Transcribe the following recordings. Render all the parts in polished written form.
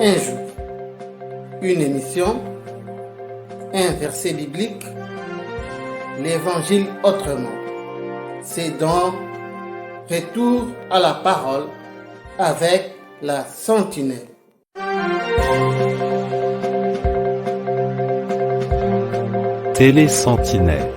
Un jour, une émission, un verset biblique, l'évangile autrement. C'est dans Retour à la parole avec la sentinelle. Télé-sentinelle.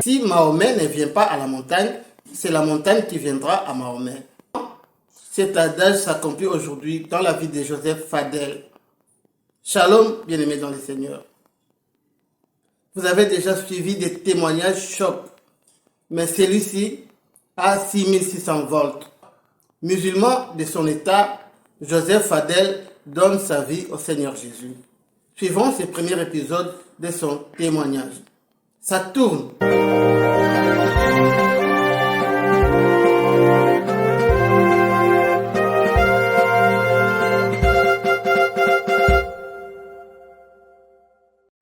Si Mahomet ne vient pas à la montagne, c'est la montagne qui viendra à Mahomet. Cet adage s'accomplit aujourd'hui dans la vie de Joseph Fadel. Shalom, bien-aimés dans le Seigneur. Vous avez déjà suivi des témoignages chocs, mais celui-ci a 6600 volts. Musulman de son état, Joseph Fadel donne sa vie au Seigneur Jésus. Suivons ce premier épisode de son témoignage. Ça tourne.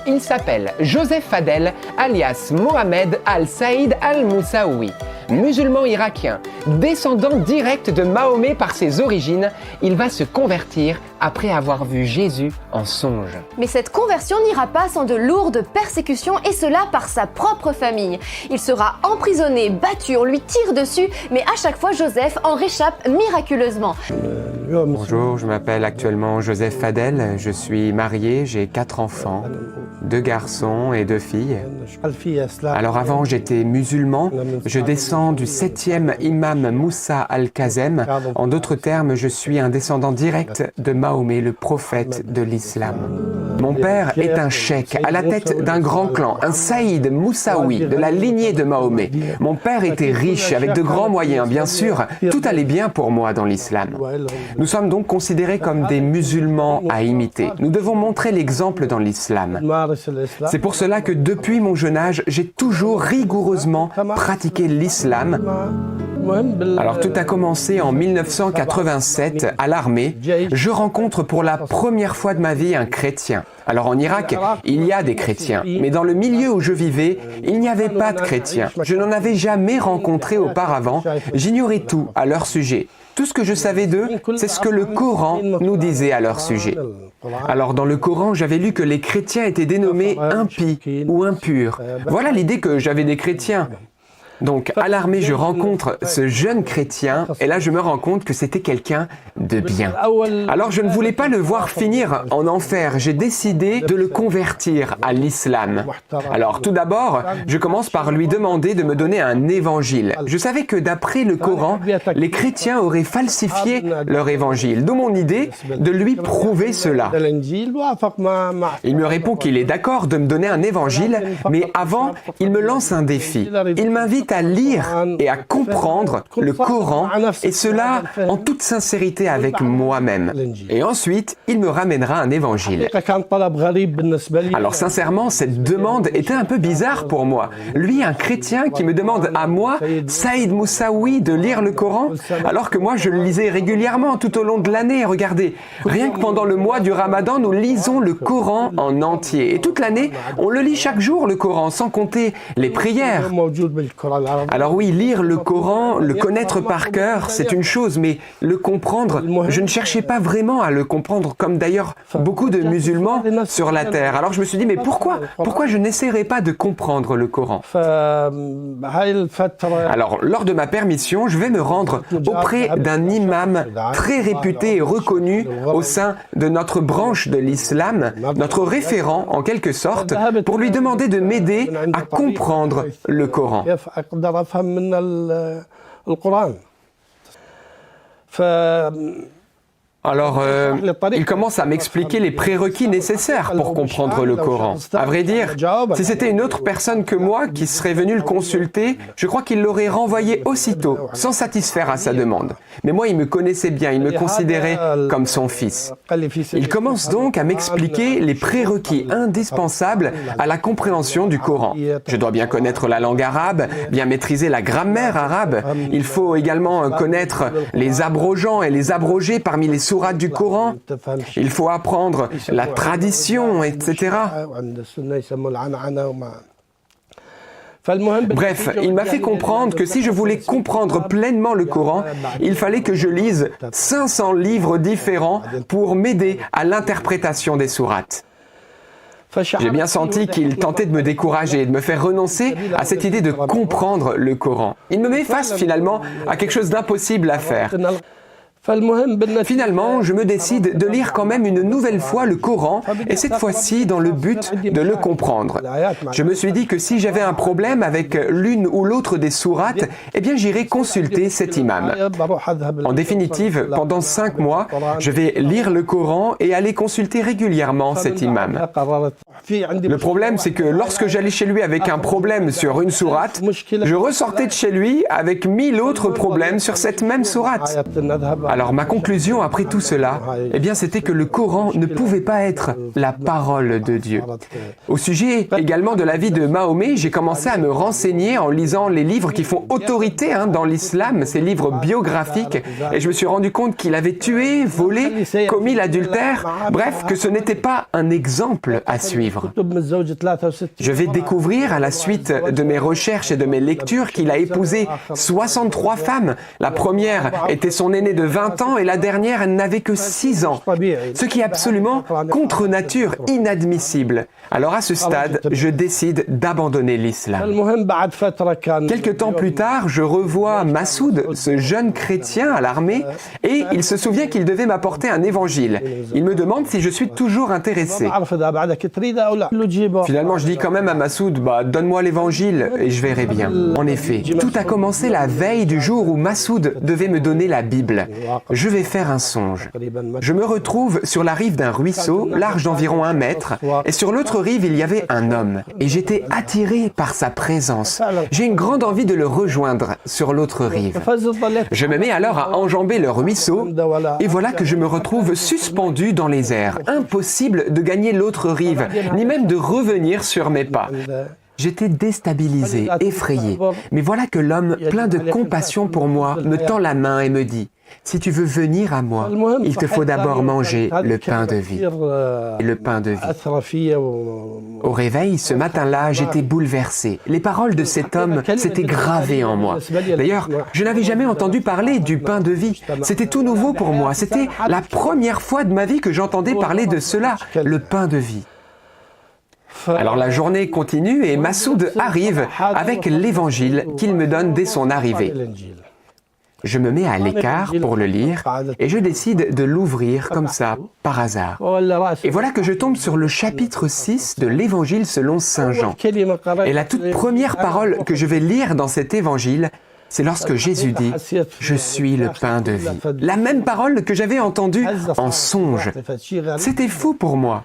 Il s'appelle Joseph Fadel, alias Mohamed Al-Saïd Al-Moussaoui. Musulman irakien, descendant direct de Mahomet par ses origines, il va se convertir après avoir vu Jésus en songe. Mais cette conversion n'ira pas sans de lourdes persécutions, et cela par sa propre famille. Il sera emprisonné, battu, on lui tire dessus, mais à chaque fois Joseph en réchappe miraculeusement. Bonjour, je m'appelle actuellement Joseph Fadel, je suis marié, j'ai 4 enfants, 2 garçons et 2 filles. Alors avant j'étais musulman, je descends du 7e imam Moussa Al-Kazem. En d'autres termes, je suis un descendant direct de Mahomet, le prophète de l'islam. Mon père est un cheikh à la tête d'un grand clan, un Saïd Moussaoui de la lignée de Mahomet. Mon père était riche, avec de grands moyens, bien sûr. Tout allait bien pour moi dans l'islam. Nous sommes donc considérés comme des musulmans à imiter. Nous devons montrer l'exemple dans l'islam. C'est pour cela que depuis mon jeune âge, j'ai toujours rigoureusement pratiqué l'islam. Alors tout a commencé en 1987 à l'armée. Je rencontre pour la première fois de ma vie un chrétien. Alors en Irak, il y a des chrétiens, mais dans le milieu où je vivais, il n'y avait pas de chrétiens. Je n'en avais jamais rencontré auparavant, j'ignorais tout à leur sujet. Tout ce que je savais d'eux, c'est ce que le Coran nous disait à leur sujet. Alors dans le Coran, j'avais lu que les chrétiens étaient dénommés impies ou impurs. Voilà l'idée que j'avais des chrétiens. Donc, à l'armée, je rencontre ce jeune chrétien et là, je me rends compte que c'était quelqu'un de bien. Alors, je ne voulais pas le voir finir en enfer. J'ai décidé de le convertir à l'islam. Alors, tout d'abord, je commence par lui demander de me donner un évangile. Je savais que d'après le Coran, les chrétiens auraient falsifié leur évangile, d'où mon idée de lui prouver cela. Il me répond qu'il est d'accord de me donner un évangile, mais avant, il me lance un défi. Il m'invite à lire et à comprendre le Coran, et cela en toute sincérité avec moi-même. Et ensuite, il me ramènera un évangile. Alors sincèrement, cette demande était un peu bizarre pour moi. Lui, un chrétien qui me demande à moi, Saïd Moussaoui, de lire le Coran, alors que moi je le lisais régulièrement tout au long de l'année. Regardez, rien que pendant le mois du Ramadan, nous lisons le Coran en entier. Et toute l'année, on le lit chaque jour, le Coran, sans compter les prières. Alors oui, lire le Coran, le connaître par cœur, c'est une chose, mais le comprendre, je ne cherchais pas vraiment à le comprendre, comme d'ailleurs beaucoup de musulmans sur la terre. Alors je me suis dit, mais pourquoi je n'essaierais pas de comprendre le Coran? Alors, lors de ma permission, je vais me rendre auprès d'un imam très réputé et reconnu au sein de notre branche de l'islam, notre référent en quelque sorte, pour lui demander de m'aider à comprendre le Coran. Alors, il commence à m'expliquer les prérequis nécessaires pour comprendre le Coran. À vrai dire, si c'était une autre personne que moi qui serait venue le consulter, je crois qu'il l'aurait renvoyé aussitôt, sans satisfaire à sa demande. Mais moi, il me connaissait bien, il me considérait comme son fils. Il commence donc à m'expliquer les prérequis indispensables à la compréhension du Coran. Je dois bien connaître la langue arabe, bien maîtriser la grammaire arabe. Il faut également connaître les abrogeants et les abrogés parmi les sourates du Coran. Il faut apprendre la tradition, etc. Bref, il m'a fait comprendre que si je voulais comprendre pleinement le Coran, il fallait que je lise 500 livres différents pour m'aider à l'interprétation des sourates. J'ai bien senti qu'il tentait de me décourager et de me faire renoncer à cette idée de comprendre le Coran. Il me met face finalement à quelque chose d'impossible à faire. Finalement, je me décide de lire quand même une nouvelle fois le Coran, et cette fois-ci dans le but de le comprendre. Je me suis dit que si j'avais un problème avec l'une ou l'autre des sourates, eh bien j'irai consulter cet imam. En définitive, pendant 5 mois, je vais lire le Coran et aller consulter régulièrement cet imam. Le problème, c'est que lorsque j'allais chez lui avec un problème sur une sourate, je ressortais de chez lui avec 1000 autres problèmes sur cette même sourate. Alors ma conclusion après tout cela, eh bien c'était que le Coran ne pouvait pas être la parole de Dieu. Au sujet également de la vie de Mahomet, j'ai commencé à me renseigner en lisant les livres qui font autorité dans l'islam, ces livres biographiques, et je me suis rendu compte qu'il avait tué, volé, commis l'adultère, bref, que ce n'était pas un exemple à suivre. Je vais découvrir à la suite de mes recherches et de mes lectures qu'il a épousé 63 femmes. La première était son aînée de 20 ans et la dernière, elle n'avait que 6 ans. Ce qui est absolument contre nature, inadmissible. Alors à ce stade, je décide d'abandonner l'islam. Quelque temps plus tard, je revois Massoud, ce jeune chrétien à l'armée, et il se souvient qu'il devait m'apporter un évangile. Il me demande si je suis toujours intéressé. Finalement, je dis quand même à Massoud, donne-moi l'évangile et je verrai bien. En effet, tout a commencé la veille du jour où Massoud devait me donner la Bible. Je vais faire un songe. Je me retrouve sur la rive d'un ruisseau, large d'environ 1 mètre, et sur l'autre rive, il y avait un homme. Et j'étais attiré par sa présence. J'ai une grande envie de le rejoindre sur l'autre rive. Je me mets alors à enjamber le ruisseau, et voilà que je me retrouve suspendu dans les airs. Impossible de gagner l'autre rive, ni même de revenir sur mes pas. J'étais déstabilisé, effrayé. Mais voilà que l'homme, plein de compassion pour moi, me tend la main et me dit « Si tu veux venir à moi, il te faut d'abord manger le pain de vie. » Le pain de vie. Au réveil, ce matin-là, j'étais bouleversé. Les paroles de cet homme s'étaient gravées en moi. D'ailleurs, je n'avais jamais entendu parler du pain de vie. C'était tout nouveau pour moi. C'était la première fois de ma vie que j'entendais parler de cela, le pain de vie. Alors la journée continue et Massoud arrive avec l'évangile qu'il me donne dès son arrivée. Je me mets à l'écart pour le lire et je décide de l'ouvrir comme ça, par hasard. Et voilà que je tombe sur le chapitre 6 de l'évangile selon Saint Jean. Et la toute première parole que je vais lire dans cet évangile, c'est lorsque Jésus dit « Je suis le pain de vie ». La même parole que j'avais entendue en songe. C'était fou pour moi.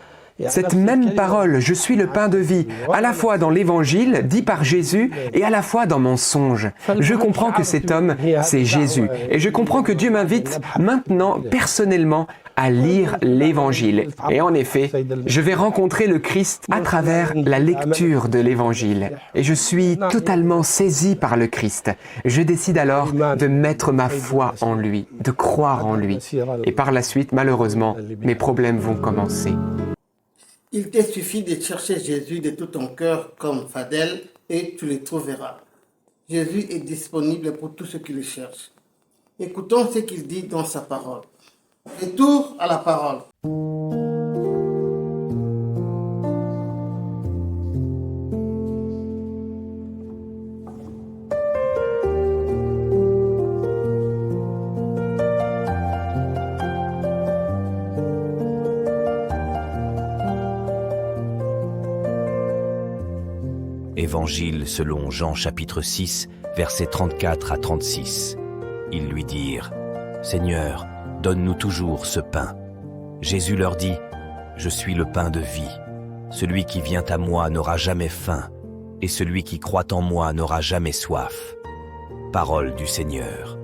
Cette même parole, je suis le pain de vie, à la fois dans l'évangile dit par Jésus et à la fois dans mon songe. Je comprends que cet homme, c'est Jésus. Et je comprends que Dieu m'invite maintenant, personnellement, à lire l'évangile. Et en effet, je vais rencontrer le Christ à travers la lecture de l'évangile. Et je suis totalement saisi par le Christ. Je décide alors de mettre ma foi en lui, de croire en lui. Et par la suite, malheureusement, mes problèmes vont commencer. Il te suffit de chercher Jésus de tout ton cœur comme Fadel et tu le trouveras. Jésus est disponible pour tous ceux qui le cherchent. Écoutons ce qu'il dit dans sa parole. Retour à la parole. Évangile selon Jean chapitre 6, versets 34 à 36. Ils lui dirent « Seigneur, donne-nous toujours ce pain. » Jésus leur dit « Je suis le pain de vie. Celui qui vient à moi n'aura jamais faim, et celui qui croit en moi n'aura jamais soif. » Parole du Seigneur.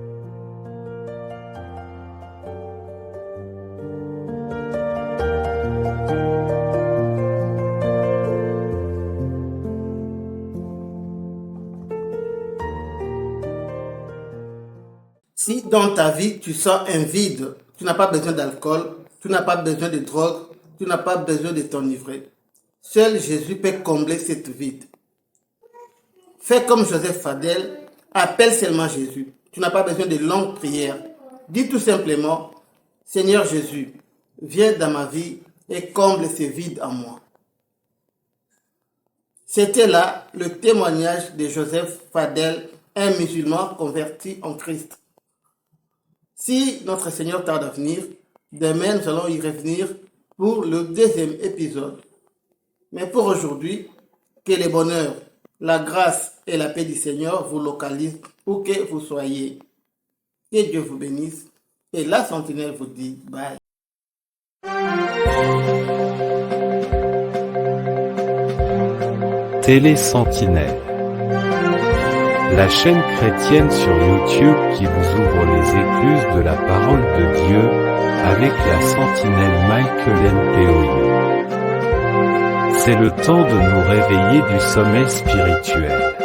Si dans ta vie, tu sens un vide, tu n'as pas besoin d'alcool, tu n'as pas besoin de drogue, tu n'as pas besoin de t'enivrer. Seul Jésus peut combler cette vide. Fais comme Joseph Fadel, appelle seulement Jésus. Tu n'as pas besoin de longues prières. Dis tout simplement, Seigneur Jésus, viens dans ma vie et comble ce vide en moi. C'était là le témoignage de Joseph Fadel, un musulman converti en Christ. Si notre Seigneur tarde à venir, demain nous allons y revenir pour le deuxième épisode. Mais pour aujourd'hui, que le bonheur, la grâce et la paix du Seigneur vous localisent où que vous soyez. Que Dieu vous bénisse et la sentinelle vous dit bye. Télé Sentinelle, la chaîne chrétienne sur YouTube qui vous ouvre les écluses de la parole de Dieu avec la sentinelle Michael Npeoyo. C'est le temps de nous réveiller du sommeil spirituel.